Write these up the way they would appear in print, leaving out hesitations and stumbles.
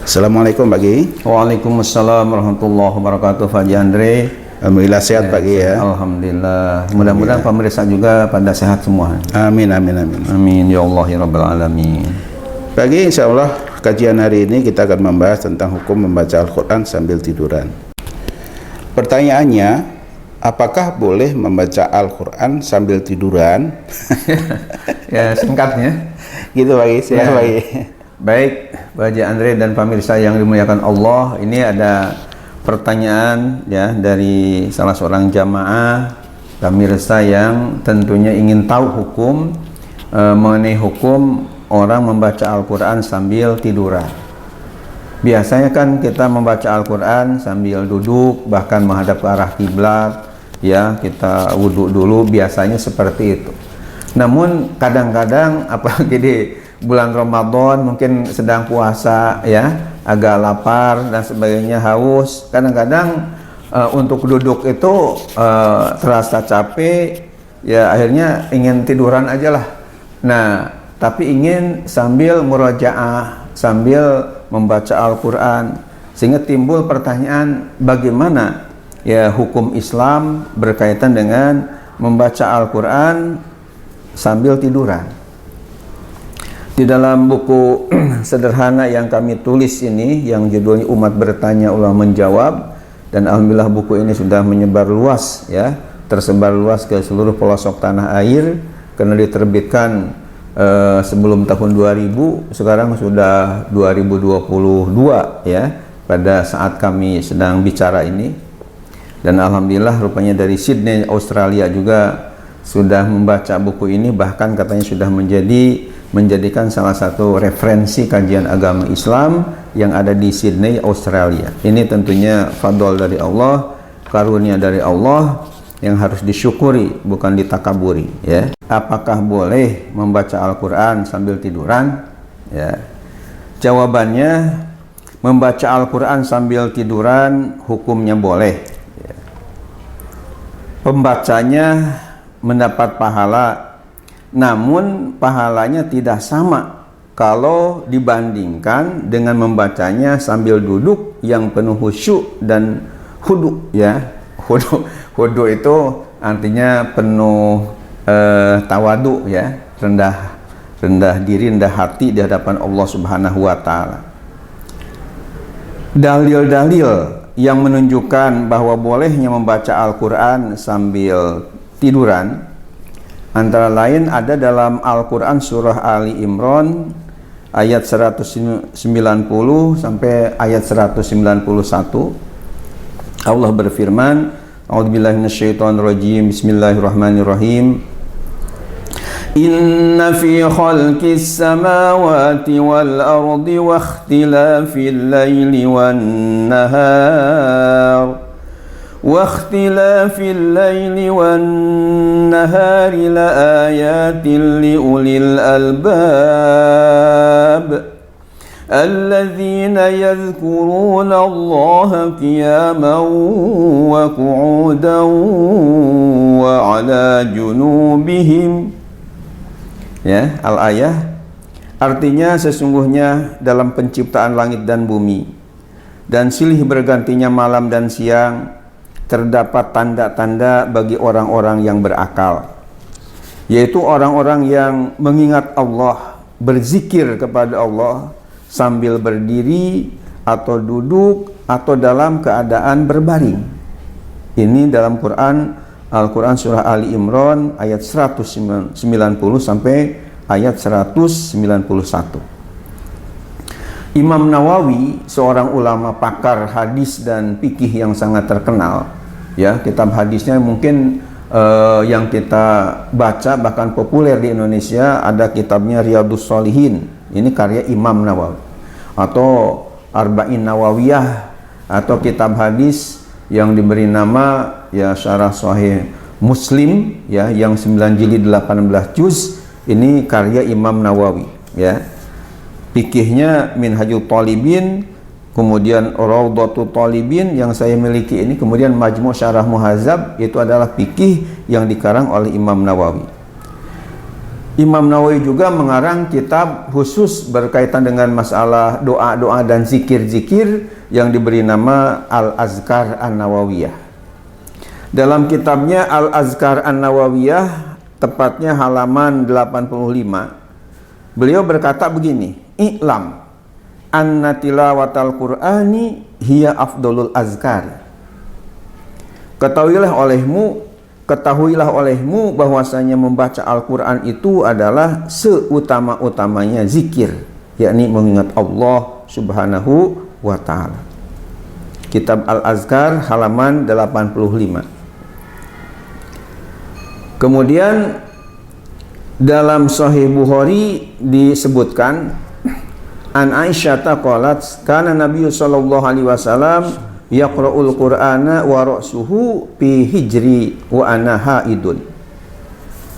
Assalamualaikum Pak Kiai. Waalaikumsalam warahmatullahi wabarakatuh, Pak Andre. Alhamdulillah sehat Pak Kiai ya. Alhamdulillah. Mudah-mudahan pemirsa juga pada sehat semua. Amin amin amin. Amin ya Allah ya Rabbal alamin. Pak Kiai, insyaallah kajian hari ini kita akan membahas tentang hukum membaca Al-Qur'an sambil tiduran. Pertanyaannya, apakah boleh membaca Al-Qur'an sambil tiduran? Ya, singkatnya Gitu Pak Kiai, silakan Pak Kiai. Baik, Pak Haji Andre dan pemirsa yang dimuliakan Allah, ini ada pertanyaan ya dari salah seorang jamaah pemirsa yang tentunya ingin tahu hukum mengenai hukum orang membaca Al-Qur'an sambil tiduran. Biasanya kan kita membaca Al-Qur'an sambil duduk, bahkan menghadap ke arah kiblat, ya, kita wudhu dulu, biasanya seperti itu. Namun kadang-kadang apalagi di bulan Ramadan mungkin sedang puasa ya, agak lapar dan sebagainya, haus, kadang-kadang untuk duduk itu terasa capek ya, akhirnya ingin tiduran aja lah. Nah, tapi ingin sambil murajaah, sambil membaca Al-Quran, sehingga timbul pertanyaan bagaimana ya hukum Islam berkaitan dengan membaca Al-Quran sambil tiduran. Di dalam buku sederhana yang kami tulis ini, yang judulnya Umat Bertanya Ulama Menjawab, dan alhamdulillah buku ini sudah menyebar luas ya, tersebar luas ke seluruh pelosok tanah air karena diterbitkan sebelum tahun 2000, sekarang sudah 2022 ya, pada saat kami sedang bicara ini. Dan alhamdulillah rupanya dari Sydney, Australia juga sudah membaca buku ini, bahkan katanya sudah menjadikan salah satu referensi kajian agama Islam yang ada di Sydney, Australia. Ini tentunya fadl dari Allah, karunia dari Allah yang harus disyukuri, bukan ditakaburi ya. Apakah boleh membaca Al-Qur'an sambil tiduran? Ya. Jawabannya, membaca Al-Qur'an sambil tiduran hukumnya boleh. Ya. Pembacanya mendapat pahala, namun pahalanya tidak sama kalau dibandingkan dengan membacanya sambil duduk yang penuh khusyuk dan khudu ya. Khudu itu artinya penuh tawadu ya, rendah diri, rendah hati di hadapan Allah Subhanahu wa taala. Dalil-dalil yang menunjukkan bahwa bolehnya membaca Al-Qur'an sambil tiduran antara lain ada dalam Al-Quran surah Ali Imran ayat 190 sampai ayat 191. Allah berfirman, A'udzubillahi minasyaitonirrajim, Bismillahirrahmanirrahim. Inna fi khalqis samawati wal ardi wa ikhtilafil laili wan nahar واختلاف الليل والنهار لآيات لأولي الألباب الذين يذكرون الله قياما وقعودا وعلى جنوبهم. Ya, al-ayah artinya sesungguhnya dalam penciptaan langit dan bumi dan silih bergantinya malam dan siang terdapat tanda-tanda bagi orang-orang yang berakal, yaitu orang-orang yang mengingat Allah, berzikir kepada Allah sambil berdiri atau duduk atau dalam keadaan berbaring. Ini dalam Al-Quran surah Ali Imran ayat 190 sampai ayat 191. Imam Nawawi, seorang ulama pakar hadis dan fikih yang sangat terkenal ya, kitab hadisnya mungkin yang kita baca bahkan populer di Indonesia, ada kitabnya Riyadhus Shalihin, ini karya Imam Nawawi, atau Arba'in Nawawiyah, atau kitab hadis yang diberi nama ya Syarah Sahih Muslim ya, yang 9 jilid 18 juz, ini karya Imam Nawawi ya. Fikihnya Minhajul Talibin, kemudian Raudhatul Talibin yang saya miliki ini, kemudian Majmu' Syarah Muhadzab, itu adalah fikih yang dikarang oleh Imam Nawawi. Imam Nawawi juga mengarang kitab khusus berkaitan dengan masalah doa-doa dan zikir-zikir yang diberi nama Al-Azkar An-Nawawiyah. Dalam kitabnya Al-Azkar An-Nawawiyah, tepatnya halaman 85, beliau berkata begini, "I'lam anna tilawatal Qur'ani hiya afdolul azkar." Ketahuilah olehmu bahwasanya membaca Al-Quran itu adalah seutama-utamanya zikir, yakni mengingat Allah Subhanahu wa ta'ala. Kitab Al-Azkar halaman 85. Kemudian dalam Sahih Bukhari disebutkan, an Aisyah qalat kana Nabi sallallahu alaihi wasallam yaqra'ul Qur'ana wa ra'suhu fi hijri wa ana haidun.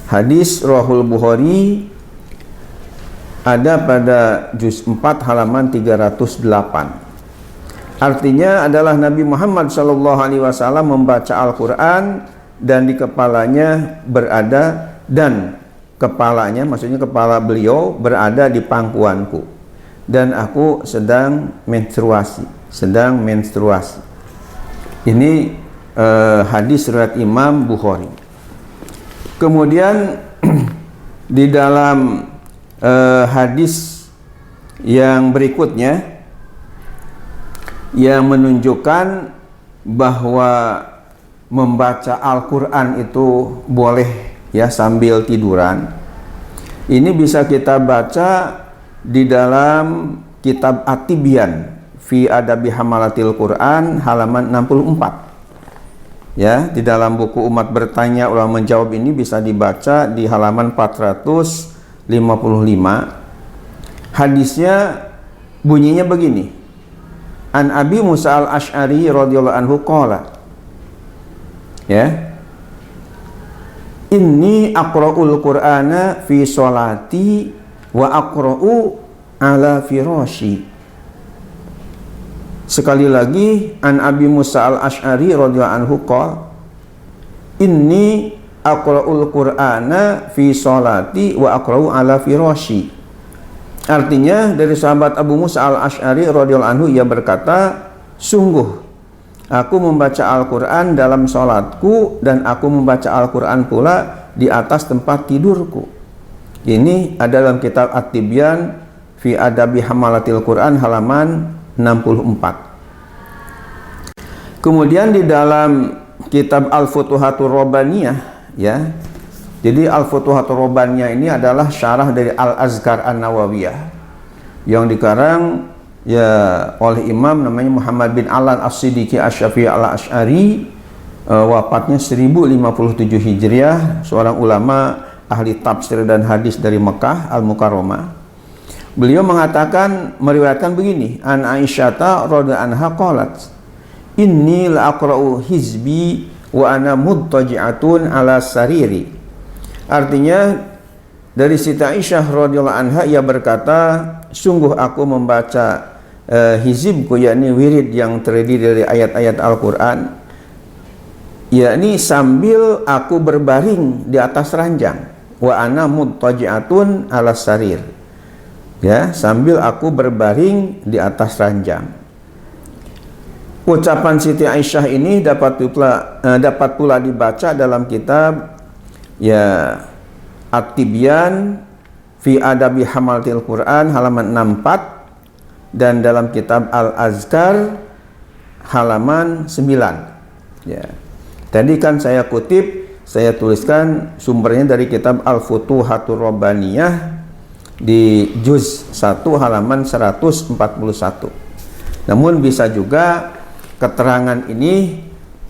Hadis Rahul Bukhari ada pada juz 4 halaman 308. Artinya adalah Nabi Muhammad sallallahu alaihi wasallam membaca Al-Qur'an dan di kepalanya berada, dan kepalanya maksudnya kepala beliau berada di pangkuanku dan aku sedang menstruasi. Ini hadis riwayat Imam Bukhari. Kemudian di dalam hadis yang berikutnya yang menunjukkan bahwa membaca Al-Quran itu boleh ya sambil tiduran, ini bisa kita baca di dalam kitab At-Tibyan fi Adabi Hamalatil Quran halaman 64. Ya, di dalam buku Umat Bertanya Ulama Menjawab ini bisa dibaca di halaman 455. Hadisnya bunyinya begini. An Abi Musa Al-Asy'ari radhiyallahu anhu qala. Ya. Inni aqra'ul Qur'ana fi sholati wa aqra'u ala firashi. Sekali lagi, an Abi Musa Al-Asy'ari radhiyallahu anhu qala, inni aqra'ul Qur'ana fi sholati wa aqra'u ala firashi. Artinya dari sahabat Abu Musa Al-Asy'ari radhiyallahu anhu, ia berkata, sungguh aku membaca Al-Qur'an dalam salatku dan aku membaca Al-Qur'an pula di atas tempat tidurku. Ini ada dalam kitab At-Tibyan fi Adabi Hamalatil Quran halaman 64. Kemudian di dalam kitab Al-Futuhatur Rabbaniyah, ya. Jadi Al-Futuhatur Rabbaniyah ini adalah syarah dari Al-Azkar An-Nawawiyah yang dikarang ya oleh imam namanya Muhammad bin Alan As-Siddiqi Asy-Syafi'i Al-Asy'ari, wafatnya 1057 Hijriah, seorang ulama ahli tafsir dan hadis dari Mekah Al-Mukarramah. Beliau meriwayatkan begini, an Aisyata radhiyallahu anha qalat, inni la aqra'u hizbi wa ana muttaji'atun ala sariri. Artinya dari Siti Aisyah radhiyallahu anha, ia berkata, sungguh aku membaca hizibku, yakni wirid yang terdiri dari ayat-ayat Al-Qur'an, yakni sambil aku berbaring di atas ranjang, wa ana muttaji'atun ala sarir. Ya, sambil aku berbaring di atas ranjang. Ucapan Siti Aisyah ini dapat pula dibaca dalam kitab ya At-Tibyan fi Adabi Hamalatil Quran halaman 64 dan dalam kitab Al-Azkar halaman 9. Ya. Tadi kan saya tuliskan sumbernya dari kitab Al-Futuhatur Rabbaniyah di juz 1 halaman 141. Namun bisa juga keterangan ini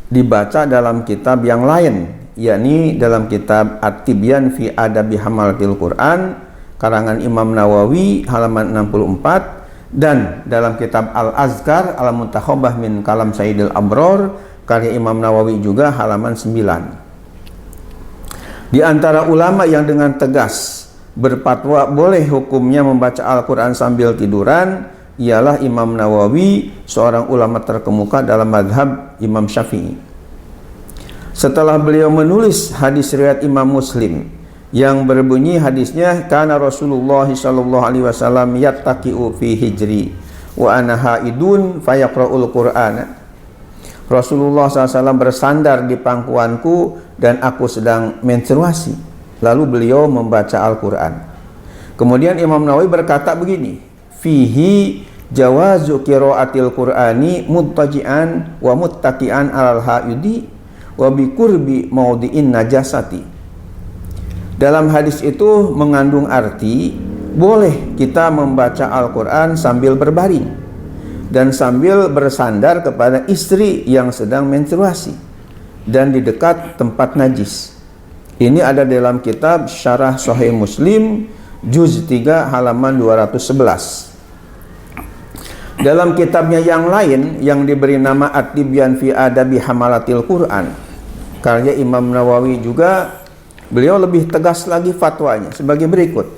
dibaca dalam kitab yang lain, yakni dalam kitab At-Tibyan fi Adabi Hamalatil Quran karangan Imam Nawawi halaman 64 dan dalam kitab Al-Azkar Al-Muntakhabah min Kalam Sayyidil Abror karya Imam Nawawi juga halaman 9. Di antara ulama yang dengan tegas berfatwa boleh hukumnya membaca Al-Quran sambil tiduran ialah Imam Nawawi, seorang ulama terkemuka dalam madhab Imam Syafi'i. Setelah beliau menulis hadis riwayat Imam Muslim yang berbunyi hadisnya, kana Rasulullah sallallahu alaihi wasallam yattaqi'u fi hijri wa ana haidun fayaqra'ul Qur'ana. Rasulullah SAW bersandar di pangkuanku dan aku sedang menstruasi, lalu beliau membaca Al-Quran. Kemudian Imam Nawawi berkata begini, fihi jawazu qiraatil Qur'ani muttaji'an wa muttaqi'an alal haidi wa bi qurbi maudhi'in najasati. Dalam hadis itu mengandung arti boleh kita membaca Al-Quran sambil berbaring dan sambil bersandar kepada istri yang sedang menstruasi dan di dekat tempat najis. Ini ada dalam kitab Syarah Sahih Muslim juz 3 halaman 211. Dalam kitabnya yang lain yang diberi nama At-Tibyan fi Adabi Hamalatil Quran, karya Imam Nawawi juga, beliau lebih tegas lagi fatwanya sebagai berikut.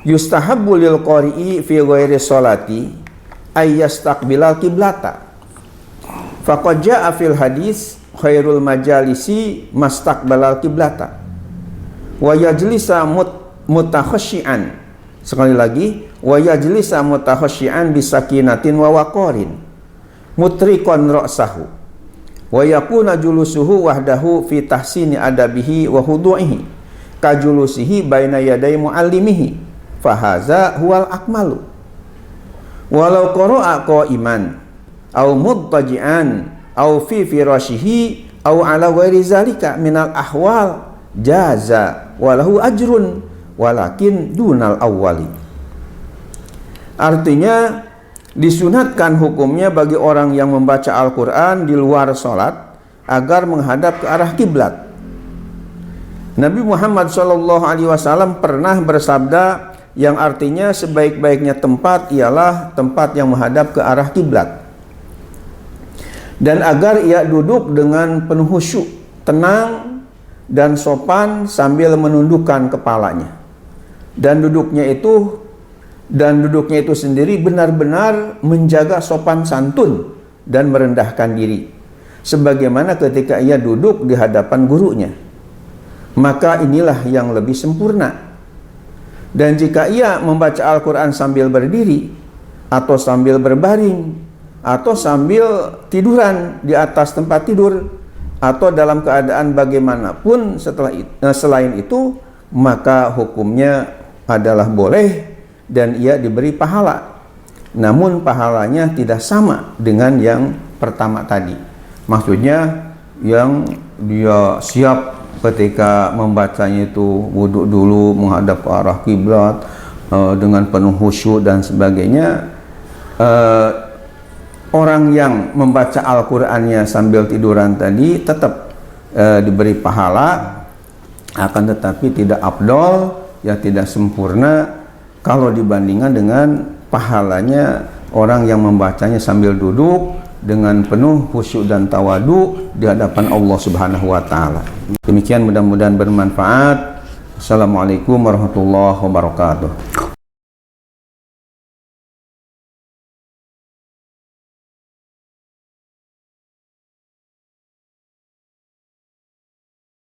Yustahabbu lil qari'i fi ghairi sholati ayyastaqbilal qiblata. Faqad jaa'a fil hadis khairul majalisi mastaqbalal qiblata wa yajlisa mutakhasyian. Sekali lagi, wa yajlisa mutakhasyian bisakinatin wa waqarin mutriqan ra'sahu wa yakuna julusuhu wahdahu fi tahsini adabihi wa hudu'ihi kajulusihi baina yaday muallimihi fahaza huwal akmalu. Walau qara'a qa'iman aw muttaji'an aw fi firashihi aw ala ghairi zalika minal ahwal jaza walahu ajrun walakin dunal awwali. Artinya disunatkan hukumnya bagi orang yang membaca Al-Quran di luar sholat agar menghadap ke arah kiblat. Nabi Muhammad SAW pernah bersabda yang artinya sebaik-baiknya tempat ialah tempat yang menghadap ke arah kiblat, dan agar ia duduk dengan penuh khusyuk, tenang dan sopan sambil menundukkan kepalanya, dan duduknya itu sendiri benar-benar menjaga sopan santun dan merendahkan diri sebagaimana ketika ia duduk di hadapan gurunya. Maka inilah yang lebih sempurna. Dan jika ia membaca Al-Quran sambil berdiri atau sambil berbaring atau sambil tiduran di atas tempat tidur atau dalam keadaan bagaimanapun selain itu, maka hukumnya adalah boleh dan ia diberi pahala. Namun pahalanya tidak sama dengan yang pertama tadi. Maksudnya yang dia siap ketika membacanya itu wudhu dulu menghadap ke arah kiblat dengan penuh khusyuk dan sebagainya. Orang yang membaca Al-Qur'annya sambil tiduran tadi tetap diberi pahala, akan tetapi tidak afdol, ya tidak sempurna kalau dibandingkan dengan pahalanya orang yang membacanya sambil duduk dengan penuh khusyuk dan tawadu di hadapan Allah Subhanahu wa taala. Demikian, mudah-mudahan bermanfaat. Assalamualaikum warahmatullahi wabarakatuh.